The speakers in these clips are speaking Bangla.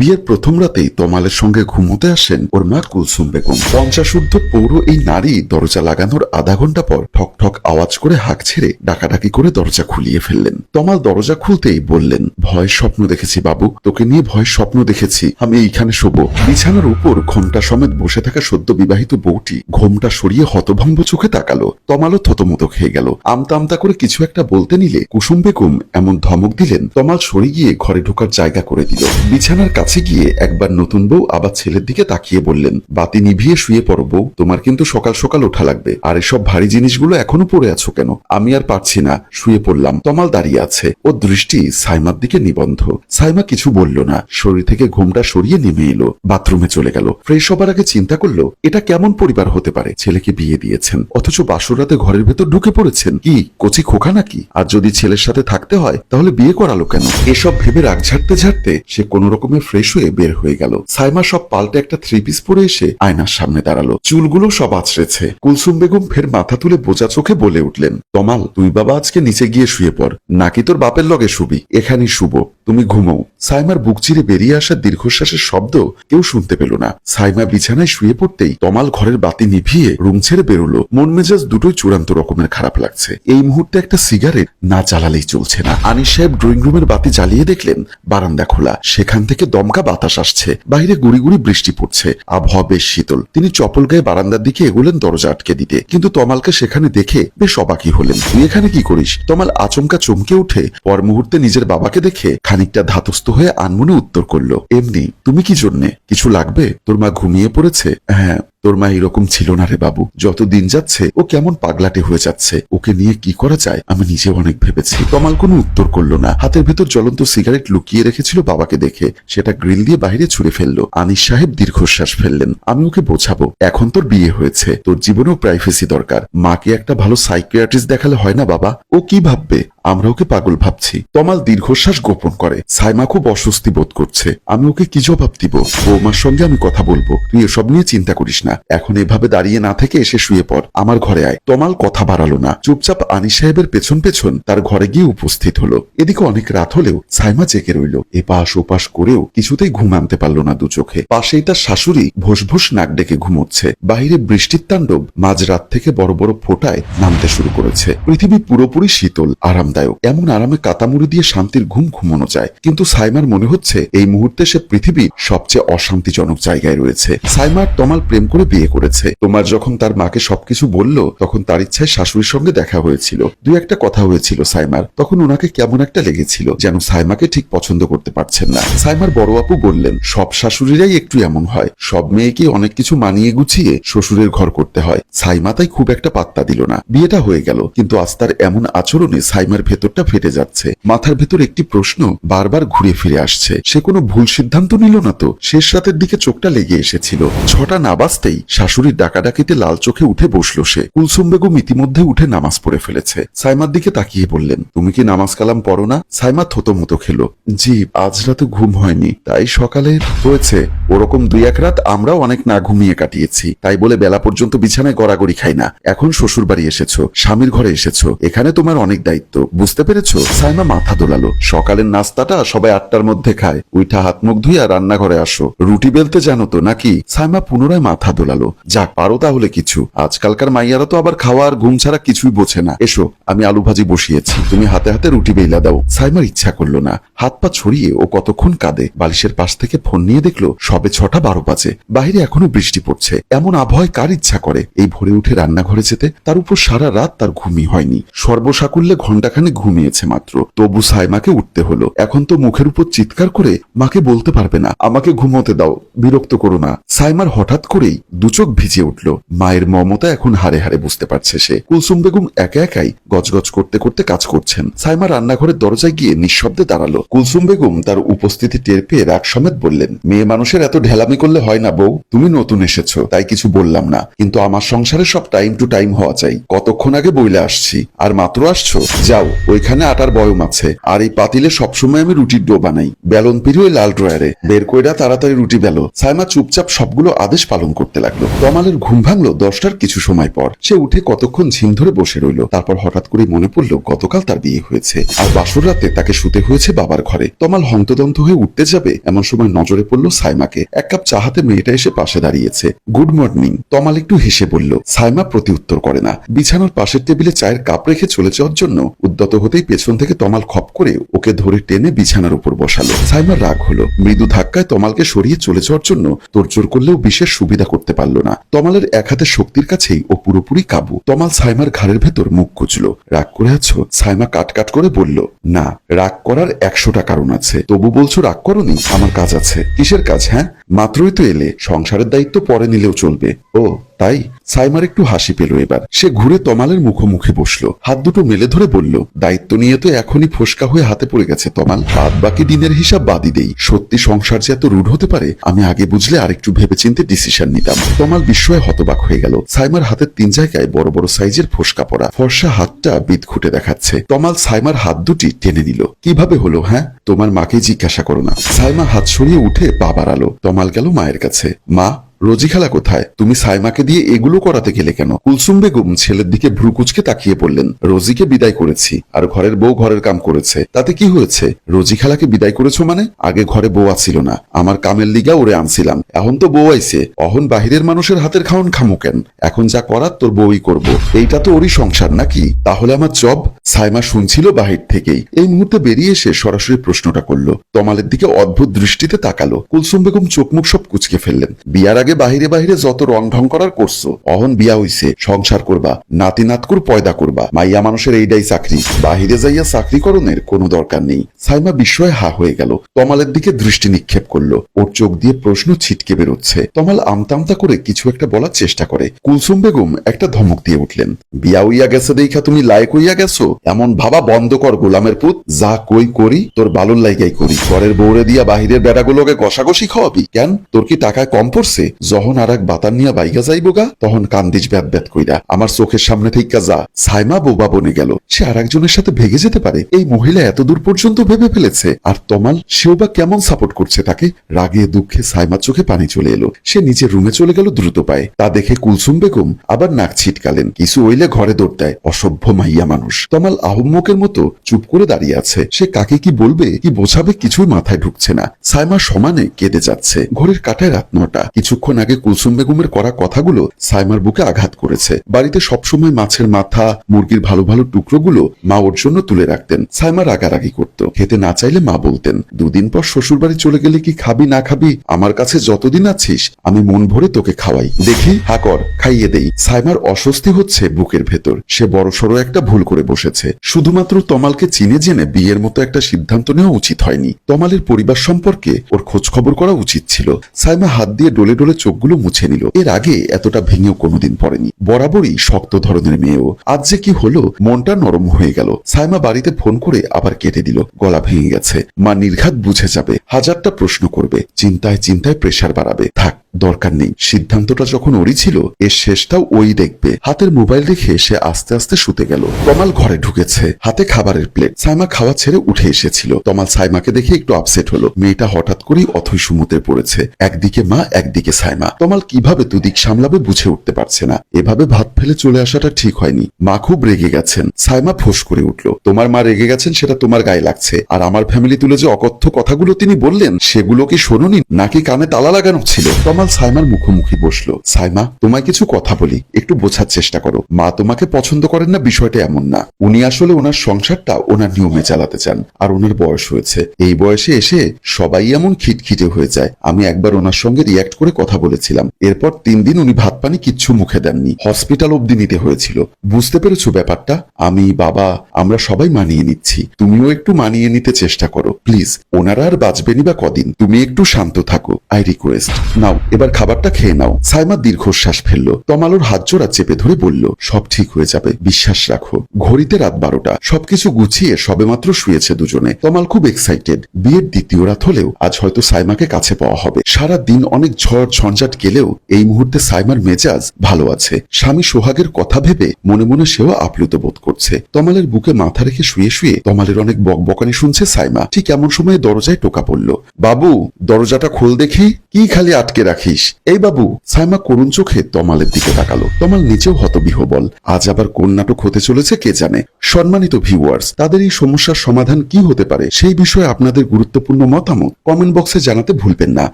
বিয়ের প্রথম রাতেই তমালের সঙ্গে ঘুমোতে আসেন ওর মা কুলসুম বেগম। 50 পৌর এই নারী দরজা লাগানোর আধা ঘন্টা পর ঠক ঠক আওয়াজ করে হাঁক ছেড়ে ডাকাডাকি করে দরজা খুলিয়ে ফেললেন। তমাল দরজা খুলতেই বললেন, ভয়ের স্বপ্ন দেখেছি বাবু, তোকে নিয়ে ভয়ের স্বপ্ন দেখেছি। আমি এইখানে শোবো। বিছানার উপর ঘোমটা সমেত বসে থাকা সদ্য বিবাহিত বউটি ঘোমটা সরিয়ে হতভম্ব চোখে তাকালো। তমালও থতমতো খেয়ে গেল। আমতা আমতা করে কিছু একটা বলতে নিলে কুসুম বেগম এমন ধমক দিলেন, তমাল সরে গিয়ে ঘরে ঢোকার জায়গা করে দিল। বিছানার কাছে গিয়ে একবার নতুন বউ আবার ছেলের দিকে তাকিয়ে বললেন, বাতি নিভিয়ে শুয়ে পড়ো বউ, তোমার কিন্তু সকাল সকাল ওঠা লাগবে। আর এসব ভারী জিনিসগুলো এখনো পড়ে আছো কেন? আমি আর পারছি না, শুয়ে পড়লাম। তমাল দাঁড়িয়ে আছে, ওর দৃষ্টি সাইমার দিকে নিবন্ধ। সাইমা কিছু বলল না, শরীর থেকে ঘোমটা সরিয়ে নেমে এলো, বাথরুমে চলে গেল। ফ্রেশ হবার আগে চিন্তা করলো, এটা কেমন পরিবার হতে পারে? ছেলেকে বিয়ে দিয়েছেন অথচ বাসর রাতে ঘরের ভেতর ঢুকে পড়েছেন। কি কচি খোকা নাকি? আর যদি ছেলের সাথে থাকতে হয় তাহলে বিয়ে করালো কেন? এসব ভেবে রাগ ঝাড়তে ঝাড়তে সে কোন রকমে ফ্রেশ হয়ে বের হয়ে গেল। সাইমা সব পাল্টে একটা 3 পিস পরে এসে আয়নার সামনে দাঁড়ালো। চুলগুলো সব আছড়েছে। কুলসুম বেগম ফের মাথা তুলে বোঝা চোখে বলে উঠলেন, তমাল তুই বাবা আজকে নিচে গিয়ে শুয়ে পড়, নাকি তোর বাপের লগে শুবি? এখানেই শুবো, তুমি ঘুমো। সাইমার বুক চিরে বেরিয়ে আসা দীর্ঘশ্বাসের শব্দ কেউ শুনতে পেল না। সাইমা বিছানায় শুয়ে পড়তেই তমাল ঘরের বাতি নিভিয়ে রুম ছেড়ে বেরোলো। মন মেজাজ দুটোই চূড়ান্ত রকমের খারাপ লাগছে। এই মুহূর্তে একটা সিগারেট না জ্বালালেই চলছে না। আনিস সাহেব ড্রয়িং রুমের বাতি জ্বালিয়ে দেখলেন বারান্দা খোলা, সেখান থেকে দমকা বাতাস আসছে। বাইরে গুড়ি গুড়ি বৃষ্টি পড়ছে, আবহাওয়া বেশ শীতল। তিনি চপল গায়ে বারান্দার দিকে এগোলেন দরজা আটকে দিতে, কিন্তু তমালকে সেখানে দেখে বেশ অবাকই হলেন। তুই এখানে কি করিস? তমাল আচমকা চমকে উঠে পর মুহূর্তে নিজের বাবাকে দেখে খানিকটা ধাতস্থ হয়ে আনমনে উত্তর করলো, এমনি। তুমি কি জন্যে? কিছু লাগবে? তোর মা ঘুমিয়ে পড়েছে? হ্যাঁ, তোর মা এরকম ছিল না রে বাবু। যত দিন যাচ্ছে ও কেমন পাগলাটে হয়ে যাচ্ছে। ওকে নিয়ে কি করা যায় আমি নিজেও অনেক ভেবেছি। তমাল কোনো উত্তর করলো না। হাতের ভেতর জ্বলন্ত সিগারেট লুকিয়ে রেখেছিল বাবাকে দেখে, সেটা গ্রিল দিয়ে বাইরে ছুড়ে ফেললো। আনিস সাহেব দীর্ঘশ্বাস ফেললেন। আমি ওকে বোঝাবো, এখন তোর বিয়ে হয়েছে, তোর জীবনেও প্রাইভেসি দরকার। মাকে একটা ভালো সাইকিয়াট্রিস্ট দেখালে হয় না বাবা? ও কি ভাববে? আমরা ওকে পাগল ভাবছি। তমাল দীর্ঘশ্বাস গোপন করে। সাইমা খুব অস্বস্তি বোধ করছে। আমি ওকে কি জবাব দিব? বৌমার সঙ্গে আমি কথা বলবো, তুই এসব নিয়ে চিন্তা করিস না। এখন এভাবে দাঁড়িয়ে না থেকে এসে শুয়ে পড়, আমার ঘরে আয়। তমাল কথা বাড়ালো না, চুপচাপ আনিস সাহেবের পেছন পেছন তার ঘরে গিয়ে উপস্থিত হলো। এদিকে অনেক রাত হলেও সাইমা জেগে রইল। এপাশ ওপাশ করেও কিছুতেই ঘুম আনতে পারল না দু চোখে। পাশেই তার শাশুড়ি ভোস ভোস নাক ডেকে ঘুমোচ্ছে। বাহিরে বৃষ্টির তাণ্ডব মাঝরাত থেকে বড় বড় ফোঁটায় নামতে শুরু করেছে। পৃথিবী পুরোপুরি শীতল, আরামদায়ক। এমন আরামে কাতামুড়ি দিয়ে শান্তির ঘুম ঘুমানো যায়, কিন্তু সাইমার মনে হচ্ছে এই মুহূর্তে সে পৃথিবীর সবচেয়ে অশান্তিজনক জায়গায় রয়েছে। সাইমার তমাল প্রেম করে বিয়ে করেছে। তোমার যখন তার মাকে সবকিছু বলল তখন তার ইচ্ছায় শাশুড়ির সঙ্গে দেখা হয়েছিল। দুই একটা কথা হয়েছিল সাইমার। তখন ওনাকে কেমন একটা লেগেছিল, যেন সাইমাকে ঠিক পছন্দ করতে পারছেন না। সাইমার বড় আপু বললেন, সব শাশুড়িরাই একটু এমন হয়, সব মেয়েকে অনেক কিছু মানিয়ে গুছিয়ে শ্বশুরের ঘর করতে হয়। সাইমা তাই খুব একটা পাত্তা দিল না। বিয়েটা হয়ে গেল, কিন্তু আজ তার এমন আচরণে সাইমার ভেতরটা ফেটে যাচ্ছে। মাথার ভেতর একটি প্রশ্ন বারবার ঘুরে ফিরে আসছে, সে কোনো ভুল সিদ্ধান্ত নিল না তো? শেষ রাতের দিকে চোখটা লেগে এসেছিল। 6টা না বাজতেই শাশুড়ির ডাকাডাকিতে লাল চোখে উঠে বসলো সে। কুলসুম বেগম ইতিমধ্যে উঠে নামাজ পড়ে ফেলেছে। সাইমার দিকে তাকিয়ে বললেন, তুমি কি নামাজ কালাম পড়ো না? সাইমা থতমতো খেলো। জি, আজ রাতে ঘুম হয়নি, তাই সকালে হয়েছে। ওরকম 2-1 রাত আমরাও অনেক না ঘুমিয়ে কাটিয়েছি, তাই বলে বেলা পর্যন্ত বিছানায় গড়াগড়ি খাই না। এখন শ্বশুর বাড়ি এসেছো, স্বামীর ঘরে এসেছো, এখানে তোমার অনেক দায়িত্ব, বুঝতে পেরেছো? সাইমা মাথা দোলালো। সকালের নাস্তাটা সবাই 8টার মধ্যে খায়, উইঠা হাত মুখ ধুইয়া রান্নাঘরে আসো। রুটি বেলতে জানো তো নাকি? সাইমা পুনরায় মাথা দোলালো। যাক, পারো তাহলে কিছু। আজকালকার মাইয়ারা তো আবার খাওয়া আর ঘুম ছাড়া কিছুই বোঝে না। এসো, আমি আলু ভাজি বসিয়েছি, তুমি হাতে হাতে রুটি বেলা দাও। সাইমার ইচ্ছা করলো না। হাত পা ছড়িয়ে ও কতক্ষণ কাঁদে। বালিশের পাশ থেকে ফোন নিয়ে দেখলো সবে 6টা 12 বাজে। বাহিরে এখনো বৃষ্টি পড়ছে। এমন আবহাওয়ায় কার ইচ্ছা করে এই ভোরে উঠে রান্নাঘরে যেতে? তার উপর সারা রাত তার ঘুমই হয়নি। সর্বসাকুল্যে ঘন্টাখানে ঘুমিয়েছে মাত্র। তবু সাইমাকে উঠতে হলো। এখন তো মুখের উপর চিৎকার করে মাকে বলতে পারবে না, আমাকে ঘুমোতে দাও, বিরক্ত করো না। সাইমার হঠাৎ করেই দুচোখ ভিজে উঠল। মায়ের মমতা এখন হাড়ে হাড়ে বুঝতে পারছে সে। কুলসুম বেগম একা একাই গজগজ করতে করতে কাজ করছেন। সাইমা রান্নাঘরের দরজায় গিয়ে নিঃশব্দে দাঁড়ালো। কুলসুম বেগম তার উপস্থিতি টের পেয়ে রাগ সমেত বললেন, মেয়ে মানুষের এত ঢেলামি করলে হয় না বউ, তুমি নতুন এসেছো তাই কিছু বললাম না, কিন্তু আমার সংসারে সব টাইম টু টাইম হওয়া চাই। কতক্ষণ আগে বইলে আসছি আর মাত্র আসছো? যাও, ওইখানে আটার বয়ম আছে, আর এই পাতিলে সবসময় আমি রুটির ডো বানাই, বেলন পিড়ি লাল ড্রয়ারে, বের কইরা তাড়াতাড়ি রুটি বেলো। সাইমা চুপচাপ সবগুলো আদেশ পালন করতে লাগলো। তমালের ঘুম ভাঙলো 10টার কিছু সময় পর। সে উঠে কতক্ষণ ঝিম ধরে বসে রইল। তারপর হঠাৎ করে মনে পড়লো গতকাল তার বিয়ে হয়েছে, আর বাসর রাতে তাকে শুতে হয়েছে বাবার ঘরে। তমাল হন্তদন্ত হয়ে উঠতে যাবে এমন সময় নজরে পড়লো সাইমাকে। এক কাপ চা হাতে মেয়েটা এসে পাশে দাঁড়িয়েছে। Good morning. তমাল একটু হেসে বলল। সাইমা প্রতি উত্তর করে না। বিছানার পাশের টেবিলে চায়ের কাপ রেখে চলে যাওয়ার জন্য উদ্যত হতেই পেছন থেকে তমাল খপ করে ওকে ধরে টেনে বিছানার উপর বসালো। সাইমার রাগ হলো। মৃদু ধাক্কায় তমালকে সরিয়ে চলে যাওয়ার জন্য তোড়জোড় করলেও বিশেষ সুবিধা করতে পারল না। তমালের এক হাতে শক্তির কাছেই ও পুরোপুরি কাবু। তমাল সাইমার ঘাড়ের ভেতর মুখ কুচলো। রাগ করে আছো? সাইমা কাট করে বলল। না, রাগ করার 100টা কারণ আছে, তবু বলছো রাগ করনি? আমার কাজ আছে। কিসের কাজ? হ্যাঁ, মাত্রই তো এলে, সংসারের দায়িত্ব পরে নিলেও চলবে। ও তাই? সাইমার একটু হাসি পেল এবার। সে ঘুরে তমালের মুখোমুখি বসলো, হাত দুটো মেলে ধরে বলল, দায়িত্ব নিয়ে তো এখনই ফোসকা হয়ে হাতে পড়ে গেছে তমাল। বাদ বাকি দিনের হিসাব বাদই দেই। সত্যি সংসার যে এত রূঢ় হতে পারে আমি আগে বুঝলে আরেকটু ভেবেচিন্তে ডিসিশন নিতাম। তমাল বিস্ময়ে হতবাক হয়ে গেল। সাইমার হাতের 3 জায়গায় বড় বড় সাইজের ফোসকা পড়া। ফর্সা হাতটা বিদঘুটে দেখাচ্ছে। তমাল সাইমার হাত দুটি টেনে নিল। কিভাবে হলো? হ্যাঁ, তোমার মাকে জিজ্ঞাসা করো না। সাইমা হাত সরিয়ে উঠে পা বাড়ালো। তমাল গেল মায়ের কাছে। মা, রোজি খালা কোথায়? তুমি সাইমাকে দিয়ে এগুলো করাতে গেলে কেন? কুলসুম বেগম ছেলের দিকে ভ্রুকুচকে তাকিয়ে বললেন, রোজিকে বিদায় করেছি, আর ঘরের বউ ঘরের কাম করেছে, তাতে কি হয়েছে? রোজি খালাকে বিদায় করেছো মানে? আগে ঘরে বউ ছিল না, আমার কামের লিগা ওরে আনছিলাম, এখন তো বউ আইছে, অহন বাহিরের মানুষের হাতের খাওন খামু কেন? এখন যা করার তোর বউই করব। এইটা তো ওরই সংসার নাকি? তাহলে আমার জব? সাইমা শুনছিল বাহির থেকেই। এই মুহূর্তে বেরিয়ে এসে সরাসরি প্রশ্নটা করলো। তমালের দিকে অদ্ভুত দৃষ্টিতে তাকালো। কুলসুম বেগম চোখ মুখ সব কুচকে ফেললেন। বিয়ার আগে বাহিরে বাহিরে যত রং ঢং করার করছো, অহন বিয়া হইছে, সংসার করবা, নাতি নাতকুর পয়দা করবা, মাইয়া মানুষের এইটাই চাকরি, বাহিরে যাইয়া চাকরি করণের কোনো দরকার নেই। সাইমা বিস্ময়ে হা হয়ে গেল। তমালের দিকে দৃষ্টি নিক্ষেপ করলো। ওর চোখ দিয়ে প্রশ্ন ছিটকে বেরোচ্ছে। তমাল আমতা করে কিছু একটা বলার চেষ্টা করে। কুলসুম বেগম একটা ধমক দিয়ে উঠলেন, বিয়া হইয়া গেছে দেখা তুমি লায়ক হইয়া গেছো? এমন ভাবা বন্ধ কর গোলামের পুত। যা কই করি তোর বালুর লাইগাই করি। ঘরের বউরে দিয়া বাহিরের বেড়াগুলোকে কষাকষি খাওয়াবি কেন? তোর কি টাকায় কম পড়ছে? যখন আর এক বাতান নিয়া বাইগা যাইব গা, তখন কান্দিস ব্যাত ব্যাত কইরা। আমার চোখের সামনে থেকে যা। সাইমা বোবা বনে গেল। সে আর একজনের সাথে ভেগে যেতে পারে, এই মহিলা এত দূর পর্যন্ত ভেবে ফেলেছে। আর তমাল, সেও বা কেমন সাপোর্ট করছে তাকে? রাগে দুঃখে সাইমার চোখে পানি চলে এলো। সে নিজের রুমে চলে গেল দ্রুত পায়ে। তা দেখে কুলসুম বেগম আবার নাক ছিটকালেন। কিছু হইলে ঘরে দৌড় দেয়, অসভ্য মাইয়া মানুষ। তমাল আহম্মকের মতো চুপ করে দাঁড়িয়ে আছে। সে কাকে কি বলবে কি বোঝাবে কিছুই মাথায় ঢুকছে না। সাইমা সমানে কেঁদে যাচ্ছে। ঘরের কাটায় রাত 9টা। কিছুক্ষণ আগে কুলসুম বেগমের করা কথাগুলো সাইমার বুকে আঘাত করেছে। বাড়িতে সবসময় মাছের মাথা, মুরগির ভালো ভালো টুকরোগুলো মা ওর জন্য তুলে রাখতেন। সাইমা রাগারাগি করত। খেতে না চাইলে মা বলতেন, 2 দিন পর শ্বশুর বাড়ি চলে গেলে কি খাবি না খাবি? আমার কাছে যতদিন আছিস আমি মন ভরে তোকে খাওয়াই, দেখি হাকর খাইয়ে দেই। সাইমার অস্বস্তি হচ্ছে বুকের ভেতর। সে বড়সড় একটা ভুল করে বসেছে। শুধুমাত্র তমালকে চিনে জেনে বিয়ের মতো একটা সিদ্ধান্ত নেওয়া উচিত হয়নি। তমালের পরিবার সম্পর্কে ওর খোঁজ খবর করা উচিত ছিল। সাইমা হাত দিয়ে ডলে ডলে চোখগুলো মুছে নিল। এর আগে এতটা ভেঙেও কোনোদিন পড়েনি। বরাবরই শক্ত ধরনের মেয়েও। আজ যে কি হলো, মনটা নরম হয়ে গেল। সাইমা বাড়িতে ফোন করে আবার কেটে দিল। গলা ভেঙে গেছে। মা নির্ঘাত বুঝে যাবে, হাজারটা প্রশ্ন করবে, চিন্তায় চিন্তায় প্রেসার বাড়াবে। থাক, দরকার নেই। সিদ্ধান্তটা যখন ওরই ছিল, এর শেষটাও ওই দেখবে। হাতের মোবাইল রেখে সে আস্তে আস্তে শুতে গেল। তমাল ঘরে ঢুকেছে, হাতে খাবারের প্লেট। সাইমা খাওয়া ছেড়ে উঠে এসেছিল। তমাল সাইমাকে দেখে একটু আপসেট হলো। মেয়েটা হঠাৎ করেই অথৈ সুমুতে পড়েছে। একদিকে মা, একদিকে সাইমা। তমাল কিভাবে দুদিক সামলাবে বুঝে উঠতে পারছে না। এভাবে ভাত ফেলে চলে আসাটা ঠিক হয়নি। মা খুব রেগে গেছেন। সাইমা ফোঁস করে উঠল, তোমার মা রেগে গেছেন সেটা তোমার গায়ে লাগছে, আর আমার ফ্যামিলি তুলে যে অকথ্য কথাগুলো তিনি বললেন সেগুলো কি শোনোনি নাকি কানে তালা লাগানো ছিল? তমাল সাইমার মুখোমুখি বসলো। সাইমা, তোমায় কিছু কথা বলি, একটু বোঝার চেষ্টা করো। মা তোমাকে পছন্দ করেন না বিষয়টা এমন না। উনি আসলে ওনার সংসারটা ওনার নিয়মে চালাতে চান। আর ওনার বয়স হয়েছে। এই বয়সে এসে সবাই এমন খিটখিটে হয়ে যায়। আমি একবার ওনার সঙ্গে রিয়াক্ট করে কথা বলেছিলাম। এরপর 3 দিন উনি ভাত পানি কিচ্ছু মুখে দেননি। হসপিটাল অব্দি নিতে হয়েছিল। বুঝতে পেরেছো ব্যাপারটা? আমি, বাবা, আমরা সবাই মানিয়ে নিচ্ছি। তুমিও একটু মানিয়ে নিতে চেষ্টা করো প্লিজ। ওনারা আর বাঁচবেনি বা কদিন। তুমি একটু শান্ত থাকো। I request. নাও এবার খাবারটা খেয়ে নাও। সাইমা দীর্ঘশ্বাস ফেলল। তমালুর হাত জোড়া চেপে ধরে বলল, সব ঠিক হয়ে যাবে, বিশ্বাস রাখো। ঘড়িতে রাত 12টা। সবকিছু গুছিয়ে সবেমাত্র শুয়েছে দুজনে। তমাল খুব এক্সাইটেড। বিয়ের দ্বিতীয় রাত হলেও আজ হয়তো সাইমাকে কাছে পাওয়া হবে। সারা দিন অনেক ঝড় ঝঞ্ঝাট গেলেও এই মুহূর্তে সাইমার মেজাজ ভালো আছে। স্বামী সোহাগের কথা ভেবে মনে মনে সেও আপ্লুত বোধ করছে। তমালের বুকে মাথা রেখে শুয়ে শুয়ে তমালের অনেক বকবকানি শুনছে সাইমা। ঠিক এমন সময় দরজায় টোকা পড়ল। বাবু, দরজাটা খোল দেখি। কি খালি আটকে রাখিস? এই বাবু। সাইমা করুণ চোখে তমালের দিকে তাকালো। তমাল নিচেও হতবিহ্বল। আজ আবার কোন নাটক হতে চলেছে কে জানে। সম্মানিত ভিউয়ার্স, তাদের এই সমস্যার সমাধান কি হতে পারে সেই বিষয়ে আপনাদের গুরুত্বপূর্ণ মতামত কমেন্ট বক্সে জানাতে ভুলবেন না।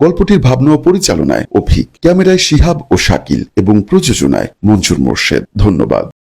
গল্পটির ভাবনা ও পরিচালনায় অভিক, ক্যামেরায় শিহাব ও শাকিল এবং প্রযোজনায় মঞ্জুর মোর্শেদ। ধন্যবাদ।